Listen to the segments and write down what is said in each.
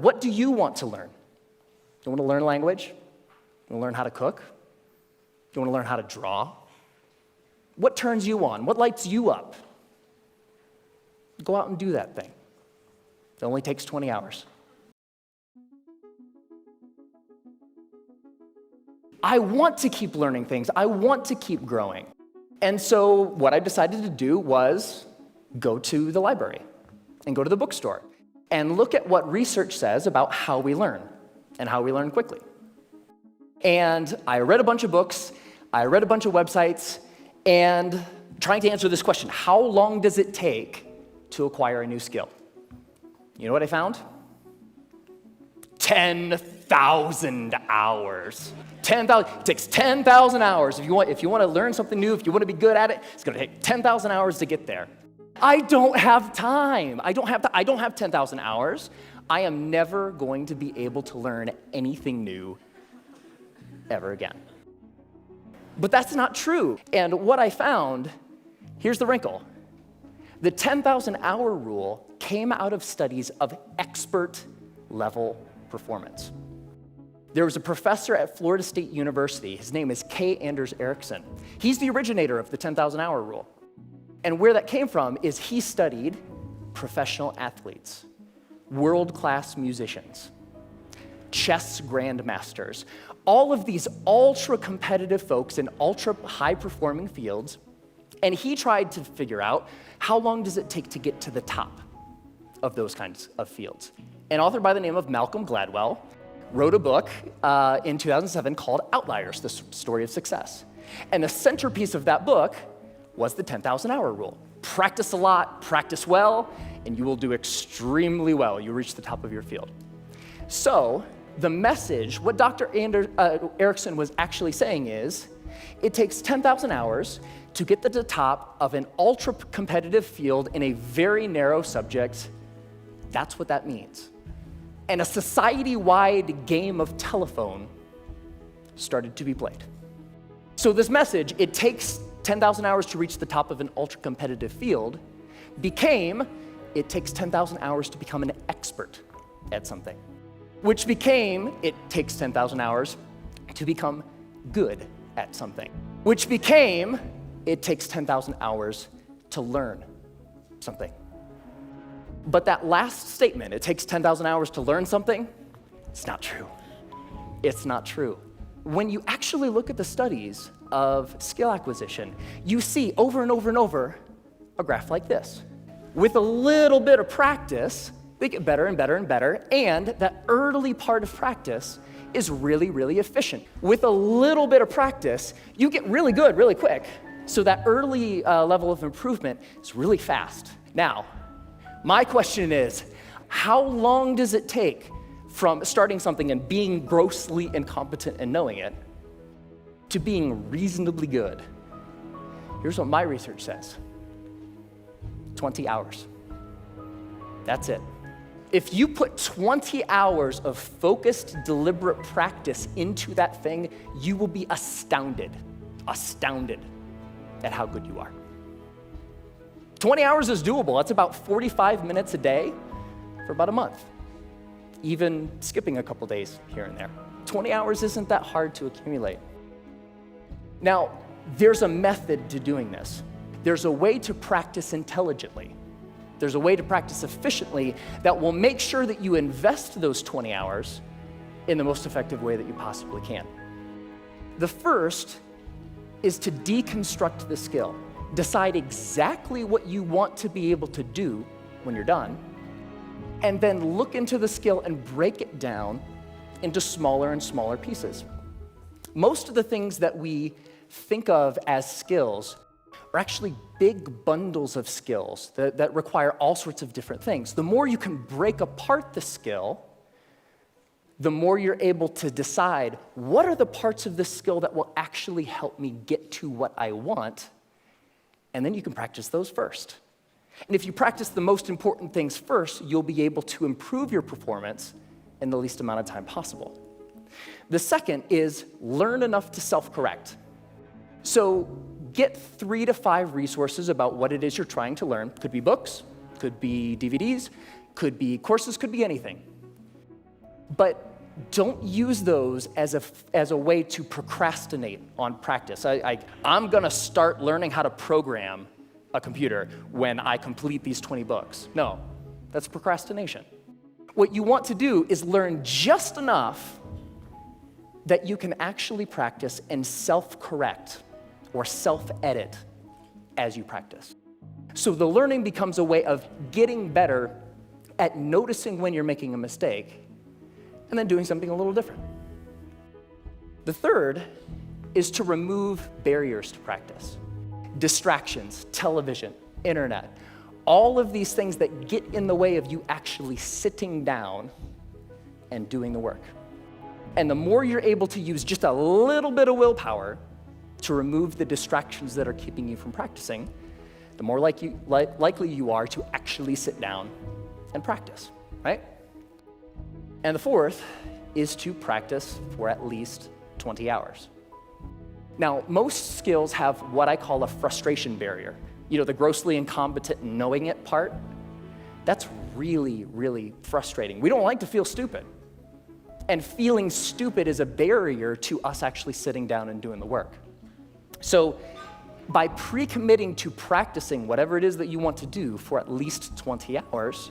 What do you want to learn? You want to learn language? You want to learn how to cook? You want to learn how to draw? What turns you on? What lights you up? Go out and do that thing. It only takes 20 hours. I want to keep learning things. I want to keep growing. And so what I decided to do was go to the library and go to the bookstore and look at what research says about how we learn and how we learn quickly. And I read a bunch of books, I read a bunch of websites, and trying to answer this question, how long does it take to acquire a new skill? You know what I found? 10,000 hours. 10,000. It takes 10,000 hours. If you want to learn something new, if you want to be good at it, it's going to take 10,000 hours to get there. I don't have time. I don't have 10,000 hours. I am never going to be able to learn anything new ever again. But that's not true. And what I found, here's the wrinkle. The 10,000 hour rule came out of studies of expert level performance. There was a professor at Florida State University. His name is K. Anders Ericsson. He's the originator of the 10,000 hour rule. And where that came from is he studied professional athletes, world-class musicians, chess grandmasters, all of these ultra-competitive folks in ultra-high-performing fields, and he tried to figure out how long does it take to get to the top of those kinds of fields. An author by the name of Malcolm Gladwell wrote a book in 2007 called Outliers, the Story of Success. And the centerpiece of that book was the 10,000 hour rule. Practice a lot, practice well, and you will do extremely well. You reach the top of your field. So the message, what Dr. Ericsson was actually saying is, it takes 10,000 hours to get to the top of an ultra-competitive field in a very narrow subject. That's what that means. And a society-wide game of telephone started to be played. So this message, it takes 10,000 hours to reach the top of an ultra-competitive field, became, it takes 10,000 hours to become an expert at something. Which became, it takes 10,000 hours to become good at something. Which became, it takes 10,000 hours to learn something. But that last statement, it takes 10,000 hours to learn something, it's not true. It's not true. When you actually look at the studies of skill acquisition, you see over and over and over a graph like this. With a little bit of practice, they get better and better and better, and that early part of practice is really, really efficient. With a little bit of practice, you get really good really quick. So that early level of improvement is really fast. Now, my question is, how long does it take from starting something and being grossly incompetent and knowing it to being reasonably good? Here's what my research says. 20 hours. That's it. If you put 20 hours of focused, deliberate practice into that thing, you will be astounded at how good you are. 20 hours is doable. That's about 45 minutes a day for about a month, even skipping a couple days here and there. 20 hours isn't that hard to accumulate. Now, there's a method to doing this. There's a way to practice intelligently. There's a way to practice efficiently that will make sure that you invest those 20 hours in the most effective way that you possibly can. The first is to deconstruct the skill. Decide exactly what you want to be able to do when you're done, and then look into the skill and break it down into smaller and smaller pieces. Most of the things that we think of as skills are actually big bundles of skills that require all sorts of different things. The more you can break apart the skill, the more you're able to decide what are the parts of this skill that will actually help me get to what I want, and then you can practice those first. And if you practice the most important things first, you'll be able to improve your performance in the least amount of time possible. The second is learn enough to self-correct. So get 3 to 5 resources about what it is you're trying to learn. Could be books, could be DVDs, could be courses, could be anything. But don't use those as a way to procrastinate on practice. I'm gonna start learning how to program a computer when I complete these 20 books. No, that's procrastination. What you want to do is learn just enough that you can actually practice and self-correct or self-edit as you practice. So the learning becomes a way of getting better at noticing when you're making a mistake and then doing something a little different. The third is to remove barriers to practice. Distractions, television, internet, all of these things that get in the way of you actually sitting down and doing the work. And the more you're able to use just a little bit of willpower to remove the distractions that are keeping you from practicing, the more likely you are to actually sit down and practice, right? And the fourth is to practice for at least 20 hours. Now, most skills have what I call a frustration barrier. You know, the grossly incompetent knowing it part, that's really, really frustrating. We don't like to feel stupid. And feeling stupid is a barrier to us actually sitting down and doing the work. So by pre-committing to practicing whatever it is that you want to do for at least 20 hours,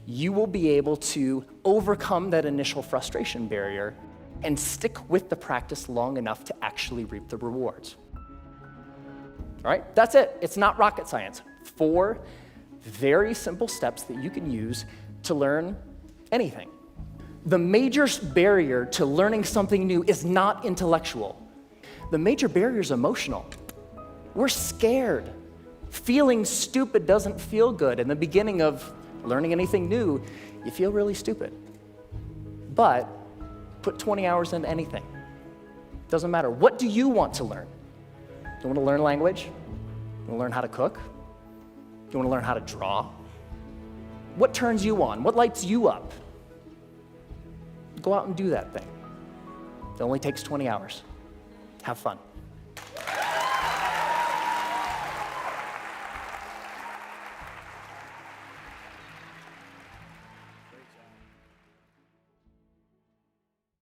you will be able to overcome that initial frustration barrier and stick with the practice long enough to actually reap the rewards. All right, that's it. It's not rocket science. 4 very simple steps that you can use to learn anything. The major barrier to learning something new is not intellectual. The major barrier is emotional. We're scared. Feeling stupid doesn't feel good. In the beginning of learning anything new, you feel really stupid. But put 20 hours into anything. Doesn't matter. What do you want to learn? You want to learn language? You want to learn how to cook? You want to learn how to draw? What turns you on? What lights you up? Go out and do that thing. It only takes 20 hours. Have fun.